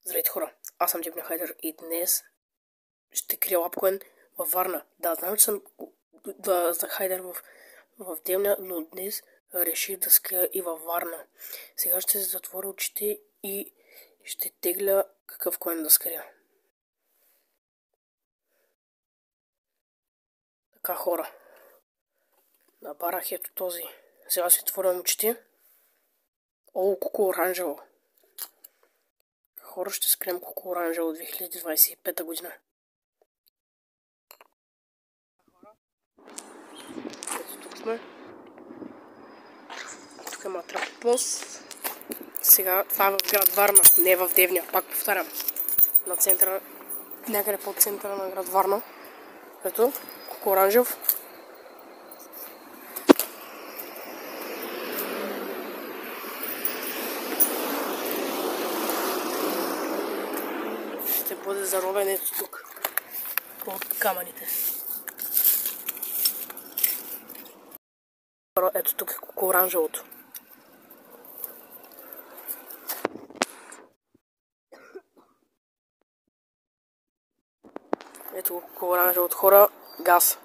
Здравейте хора, аз съм Дебня Хайдер и днес ще крия лапкоин във Варна. Да, знам, че съм за Хайдер в Девня, но днес реших да скрия и във Варна. Сега ще се затворя очите и ще тегля какъв коин да скрия. Така хора, набарах ето този. Сега си отворям очите. О, куко оранжево. Хора, ще скрием куко оранжево от 2025 година. Ето тук сме. Тук има трапост. Сега това е в град Варна, не в Девня, пак повтарям. На центъра, някъде по центъра на град Варна. Ето, куко оранжев. Ще бъде заровен ето тук, от камъните. Ето тук е куко оранжевото. Ето куко оранжевото, хора, газ.